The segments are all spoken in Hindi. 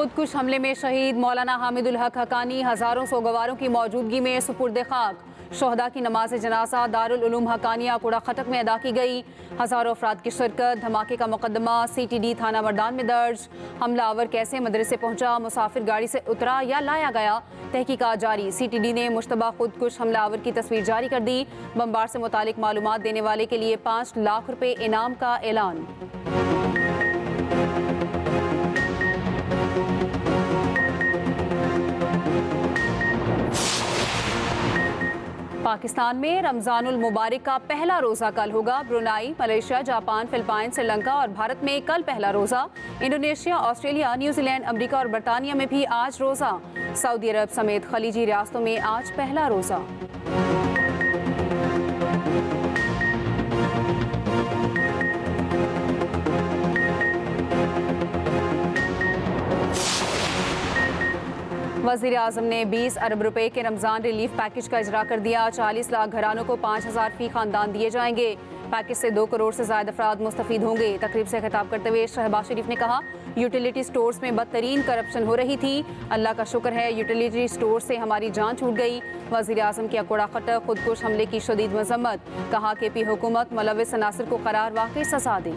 खुदकुश हमले में शहीद मौलाना हामिदुल हक हकानी हजारों सोगवारों की मौजूदगी में सुपुर्द खाक। शोहदा की नमाज जनाजा दारुल उलूम हकानिया कूड़ा खटक में अदा की गई। हजारों अफराद की शिरकत। धमाके का मुकदमा CTD थाना मर्दान में दर्ज। हमलावर कैसे मदरसे पहुंचा, मुसाफिर गाड़ी से उतरा या लाया गया, तहकीकात जारी। CTD ने मुश्तबा खुदकुश हमलावर की तस्वीर जारी कर दी। बमबार से मुतालिक मालूमात देने वाले के लिए 5 लाख रुपए इनाम का ऐलान। पाकिस्तान में रमजानुल मुबारक का पहला रोज़ा कल होगा। Brunei, Malaysia, Japan, Philippine, Sri Lanka और भारत में कल पहला रोज़ा। इंडोनेशिया, ऑस्ट्रेलिया, न्यूजीलैंड, अमेरिका और बरतानिया में भी आज रोज़ा। सऊदी अरब समेत खलीजी रियासतों में आज पहला रोज़ा। वज़ीर-ए-आज़म ने 20 अरब रुपए के रमज़ान रिलीफ पैकेज का इजरा कर दिया। 40 लाख घरानों को 5,000 फी खानदान दिए जाएंगे। पैकेज से 2 करोड़ से ज़्यादा अफराद मुस्तफ़ीद होंगे। तकरीब से खिताब करते हुए शहबाज शरीफ ने कहा, यूटिलिटी स्टोर्स में बदतरीन करप्शन हो रही थी। अल्लाह का शुक्र है यूटिलिटी स्टोर से हमारी जान छूट गई। वज़ीर-ए-आज़म की कूड़ा खटक खुदकुश हमले की शदीद मजम्मत। कहा KP हुकूमत मुलव्विस अनासर को करार वाकई सजा दी।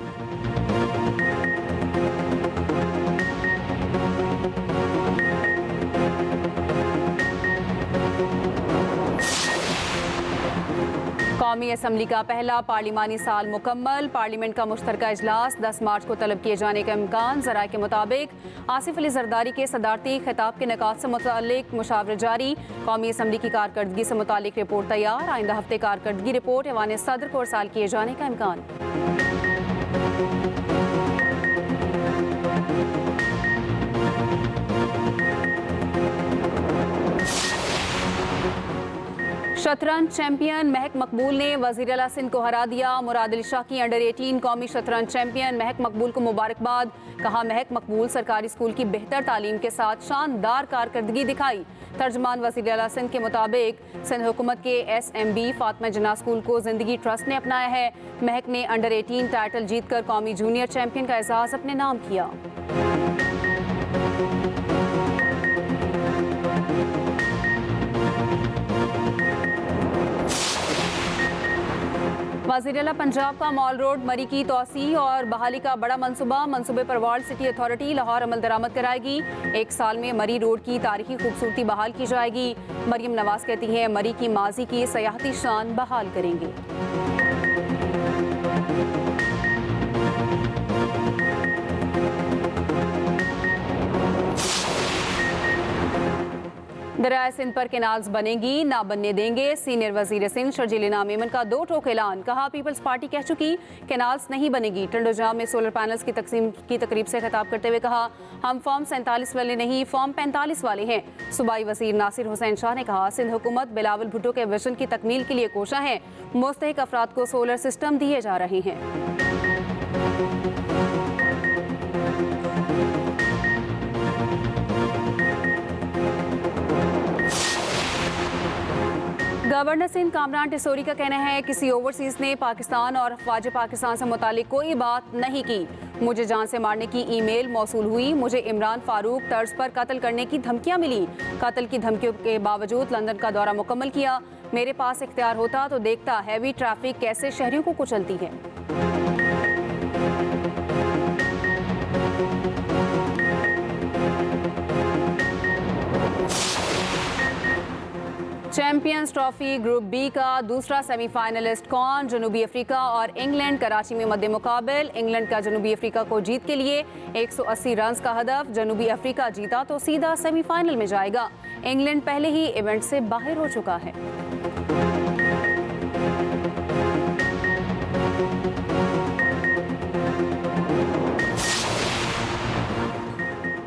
कौमी असम्बली का पहला पार्लिमानी साल मुकम्मल। पार्लियामेंट का मुश्तरका इजलास 10 मार्च को तलब किए जाने का इम्कान। ज़राए के मुताबिक आसिफ अली जरदारी के सदारती खिताब के निकात से मुतालिक मुशावरा जारी। कौमी असम्बली की कारकर्दगी से मुतालिक रिपोर्ट तैयार। आइंदा हफ्ते कारकर्दगी रिपोर्ट ऐवान सदर को इरसाल किए जाने का इम्कान। शतरंज चैंपियन महक मकबूल ने वज़ीर आला सिंध को हरा दिया। मुराद अली शाह की अंडर 18 कौमी शतरंज चैंपियन महक मकबूल को मुबारकबाद। कहा, महक मकबूल सरकारी स्कूल की बेहतर तालीम के साथ शानदार कारकर्दगी दिखाई। तर्जमान वज़ीर आला सिंध के मुताबिक सिंध हुकूमत के SMB फातिमा जिन्ना स्कूल को जिंदगी ट्रस्ट ने अपनाया है। महक ने अंडर 18 टाइटल जीतकर कौमी जूनियर चैंपियन का एजाज़ अपने नाम किया। वज़ीर-ए-आला पंजाब का मॉल रोड मरी की तोसी और बहाली का बड़ा मंसूबे पर वर्ल्ड सिटी अथॉरिटी लाहौर अमल दरामद कराएगी। 1 साल में मरी रोड की तारीखी खूबसूरती बहाल की जाएगी। मरियम नवाज कहती हैं, मरी की माजी की सयाहती शान बहाल करेंगे। दरियाए सिंध पर केनाल्स बनेगी, ना बनने देंगे। सीनियर वजीर सिंध शर्जील इनाम मेमन का 2 टोक ऐलान। कहा, पीपल्स पार्टी कह चुकी केनाल्स नहीं बनेगी। टंडोजाम में सोलर पैनल्स की तकसीम की तकरीब से खिताब करते हुए कहा, हम फॉर्म 47 वाले नहीं, फॉर्म 45 वाले हैं। सूबाई वजीर नासिर हुसैन शाह ने कहा, सिंध हुकूमत बिलावल भुट्टो के विजन की तकमील के लिए कोशा है। मुस्तहिक अफराद को सोलर सिस्टम दिए जा रहे हैं। गवर्नर सिंध कामरान टिसोरी का कहना है, किसी ओवरसीज ने पाकिस्तान और अफवाज पाकिस्तान से मुतालिक कोई बात नहीं की। मुझे जान से मारने की ईमेल मौसूल हुई। मुझे इमरान फारूक तर्ज पर कत्ल करने की धमकियां मिली। कत्ल की धमकियों के बावजूद लंदन का दौरा मुकम्मल किया। मेरे पास इख्तियार होता तो देखता हैवी ट्रैफिक कैसे शहरियों को कुचलती है। चैंपियंस ट्रॉफी ग्रुप B का दूसरा सेमीफाइनलिस्ट कौन? जनूबी अफ्रीका और इंग्लैंड कराची में मद्दे मुकाबिल। इंग्लैंड का जनूबी अफ्रीका को जीत के लिए 180 रन का हदफ। जनूबी अफ्रीका जीता तो सीधा सेमीफाइनल में जाएगा। इंग्लैंड पहले ही इवेंट से बाहर हो चुका है।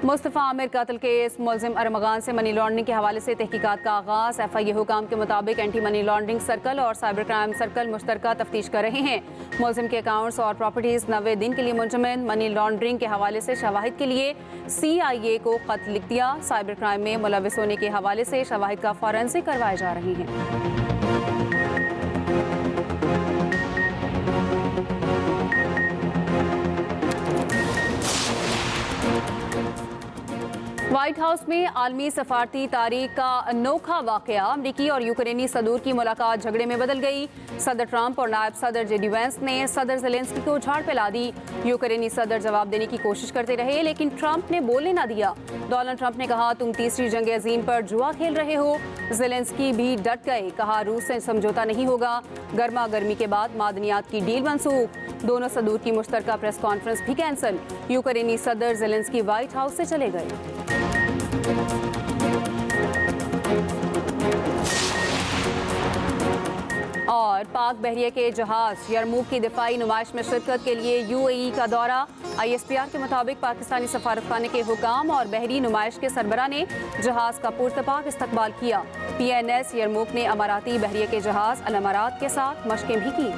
मुस्तफ़ा आमिर कत्ल केस मुलजिम अरमगान से मनी लॉन्ड्रिंग के हवाले से तहकीकात का आगाज। FIA हुकाम के मुताबिक एंटी मनी लॉन्ड्रिंग सर्कल और साइबर क्राइम सर्कल मुश्तरका तफ्तीश कर रहे हैं। मुलजिम के अकाउंट्स और प्रॉपर्टीज 90 दिन के लिए मुंजमद। मनी लॉन्ड्रिंग के हवाले से शवाहिद के लिए CIA को खत लिख दिया। साइबर क्राइम में मुलविस होने के हवाले से शवाहिद का फॉरेंसिक करवाए जा रहे हैं। व्हाइट हाउस में आलमी सफारती तारीख का अनोखा वाकया। अमरीकी और यूक्रेनी सदूर की मुलाकात झगड़े में बदल गई। सदर ट्रंप और नायब सदर जेडी वेंस ने सदर ज़ेलेंस्की को झाड़ पे ला दी। यूक्रेनी सदर जवाब देने की कोशिश करते रहे, लेकिन ट्रंप ने बोलने ना दिया। डोनाल्ड ट्रंप ने कहा, तुम तीसरी जंग अजीम पर जुआ खेल रहे हो। ज़ेलेंस्की भी डट गए, कहा रूस से समझौता नहीं होगा। गर्मा गर्मी के बाद मादनियात की डील मनसूख। दोनों सदूर की मुश्तरका प्रेस कॉन्फ्रेंस भी कैंसिल। यूक्रेनी सदर ज़ेलेंस्की व्हाइट हाउस से चले गए। और पाक बहरिया के जहाज यरमूक की दिफाई नुमाइश में शिरकत के लिए यूएई का दौरा। ISPR के मुताबिक पाकिस्तानी सफारतखाने के हुकाम और बहरी नुमाइश के सरबरा ने जहाज का पुरतपाक इस्तकबाल किया। PNS यरमूक ने अमाराती बहरिया के जहाज अल अमारात के साथ मशकें भी की।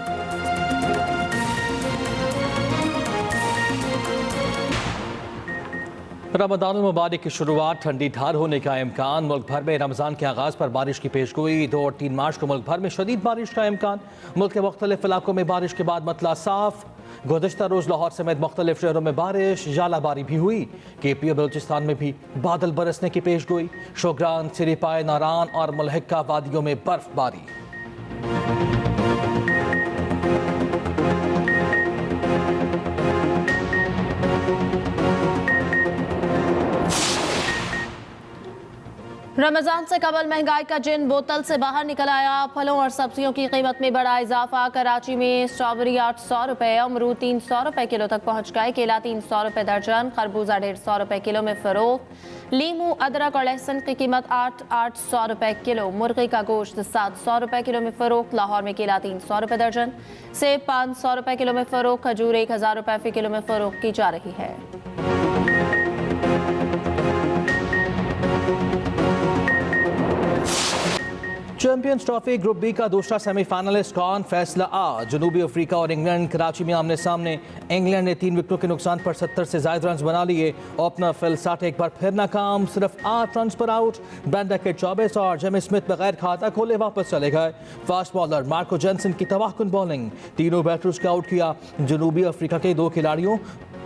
रमज़ान मुबारक की शुरुआत ठंडी ढार होने का इम्कान। मुल्क भर में रमज़ान के आगाज़ पर बारिश की पेशगोई। 2 और 3 मार्च को मुल्क भर में शदीद बारिश का इम्कान। मुल्क के मुख्तलिफ इलाकों में बारिश के बाद मतला साफ। गुज़श्ता रोज़ लाहौर समेत मुख्तलिफ शहरों में बारिश जालाबारी भी हुई। KP और बलूचिस्तान में भी बादल बरसने की पेशगोई। शोग्रान, सिरिपाए, नारान और मुलहिका वादियों में बर्फबारी। रमजान से कबल महंगाई का जिन बोतल से बाहर निकल आया। फलों और सब्जियों की कीमत में बड़ा इजाफा। कराची में स्ट्रॉबेरी 800 रुपए, अमरूद 300 रुपए किलो तक पहुंच गए। केला 300 रुपए दर्जन, खरबूजा 150 रुपए किलो में फरोख्त। लीमू, अदरक और लहसुन की कीमत 800 रुपए किलो। मुर्गी का गोश्त 700 रुपए किलो में फरोख्त। लाहौर में केला 300 रुपए दर्जन, सेब 500 रुपए किलो में फरोख्त। खजूर 1000 रुपए फी किलो में फरोख्त की जा रही है। चैंपियंस ट्रॉफी ग्रुप बी का दूसरा सेमीफाइनलिस्ट कौन, फैसला आज। जनूबी अफ्रीका और इंग्लैंड कराची में आमने सामने। इंग्लैंड ने 3 विकेटों के नुकसान पर 70 से ज्यादा रन बना लिए। ओपनर फिल साठ एक बार फिर नाकाम, सिर्फ 8 रन पर आउट। बेंडकेट 24 और जेमी स्मिथ बगैर खाता खोले वापस चले गए। फास्ट बॉलर मार्को जेनसन की तबाहकुन बॉलिंग, तीनों बैटर्स को आउट किया। जनूबी अफ्रीका के 2 खिलाड़ियों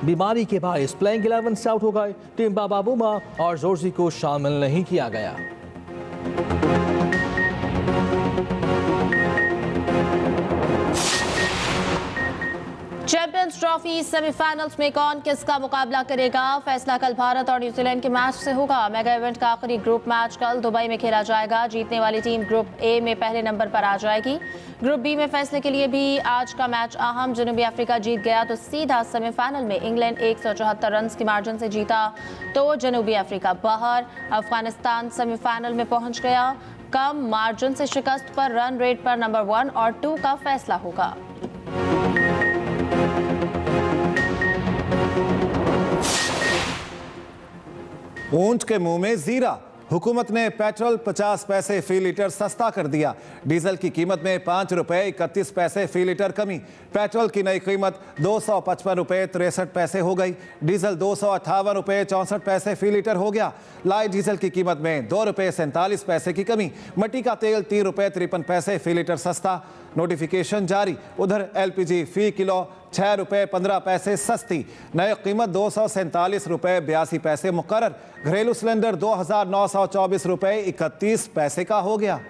बीमारी के बायस प्लेइंग 11 से आउट हो गए। टीम बाबा बुमा और जोर्जी को शामिल नहीं किया गया। चैंपियंस ट्रॉफी सेमीफाइनल्स में कौन किसका मुकाबला करेगा, फैसला कल भारत और न्यूजीलैंड के मैच से होगा। मेगा इवेंट का आखिरी ग्रुप मैच कल दुबई में खेला जाएगा। जीतने वाली टीम ग्रुप ए में पहले नंबर पर आ जाएगी। ग्रुप बी में फैसले के लिए भी आज का मैच अहम। जनूबी अफ्रीका जीत गया तो सीधा सेमीफाइनल में। इंग्लैंड 174 रन की मार्जिन से जीता तो जनूबी अफ्रीका बाहर। अफगानिस्तान सेमीफाइनल में पहुंच गया। कम मार्जिन से शिकस्त पर रन रेट पर नंबर 1 और 2 का फैसला होगा। ऊंट के मुंह में जीरा, हुकूमत ने पेट्रोल 50 पैसे फी लीटर सस्ता कर दिया। डीजल की कीमत में 5 रुपए 31 पैसे फी लीटर कमी। पेट्रोल की नई कीमत 255 रुपए 63 पैसे हो गई। डीजल 258 रुपए 64 पैसे फी लीटर हो गया। लाइट डीजल की कीमत में 2 रुपए 47 पैसे की कमी। मिट्टी का तेल 3 रुपए 53 पैसे फी लीटर सस्ता। नोटिफिकेशन जारी। उधर LPG फी किलो 6 रुपए 15 पैसे सस्ती। नई कीमत 247 रुपए 82 पैसे मुकर्रर। घरेलू सिलेंडर 2924 रुपए 31 पैसे का हो गया।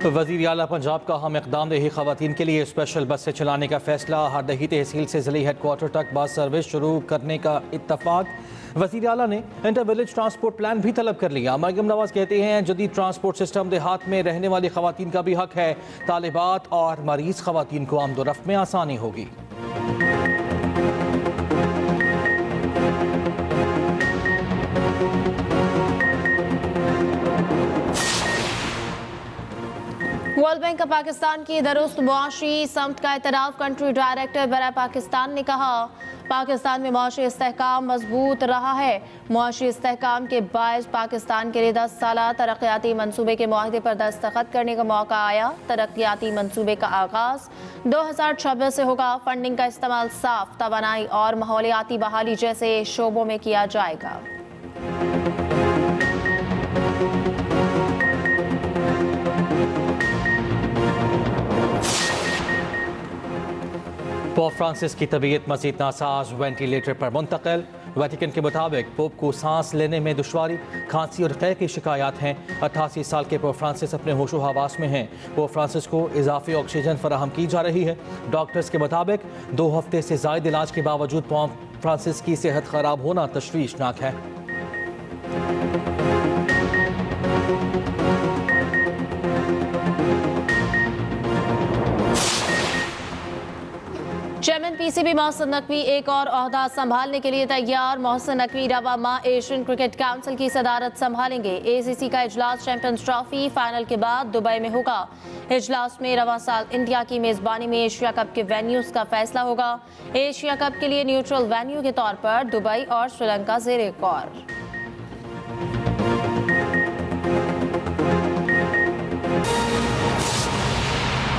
वज़ीर आला पंजाब का हम इक़दाम दही ख़वातीन के लिए स्पेशल बस से चलाने का फैसला। हर दही तहसील से ज़िले हेडक्वार्टर तक बस सर्विस शुरू करने का इत्तफाक। वज़ीर आला ने इंटर विलेज ट्रांसपोर्ट प्लान भी तलब कर लिया। मरियम नवाज कहते हैं, जदीद ट्रांसपोर्ट सिस्टम देहात में रहने वाली ख़वातीन का भी हक है। तालिबात और मरीज़ ख़वातीन को आमदोरफ्त में आसानी होगी। वर्ल्ड बैंक का पाकिस्तान की दुरुस्त मुआशी समत का इतराफ़ कंट्री डायरेक्टर बराए पाकिस्तान ने कहा, पाकिस्तान में मुआशी इस्तेहकाम मजबूत रहा है। मुआशी इस्तेहकाम के बायस पाकिस्तान के लिए 10 साला तरक्याती मनसूबे के मुआहदे पर दस्तखत करने का मौका आया। तरक्याती मनसूबे का आगाज 2026 से होगा। फंडिंग का इस्तेमाल साफ, तवानाई और माहौलियाती बहाली जैसे शोबों में किया जाएगा। पोप फ्रांसिस की तबीयत मजीद नासाज, वेंटिलेटर पर मुंतकिल। वेटिकन के मुताबिक पोप को सांस लेने में दुश्वारी, खांसी और कै की शिकायत हैं। 88 साल के पोप फ्रांसिस अपने होशो हवास में हैं। पोप फ्रांसिस को इजाफी ऑक्सीजन फराहम की जा रही है। डॉक्टर्स के मुताबिक 2 हफ्ते से जायद इलाज के बावजूद पोप फ्रांसिस की सेहत खराब होना तशवीशनाक है। चेयरमैन पीसीबी मोहसिन नकवी एक और ओहदा संभालने के लिए तैयार। मोहसिन नकवी रवा माह एशियन क्रिकेट काउंसिल की सदारत संभालेंगे। एसीसी का इजलास चैंपियंस ट्रॉफी फाइनल के बाद दुबई में होगा। इजलास में रवा साल इंडिया की मेजबानी में एशिया कप के वेन्यूज का फैसला होगा। एशिया कप के लिए न्यूट्रल वेन्यू के तौर पर दुबई और श्रीलंका ज़ेरे गौर।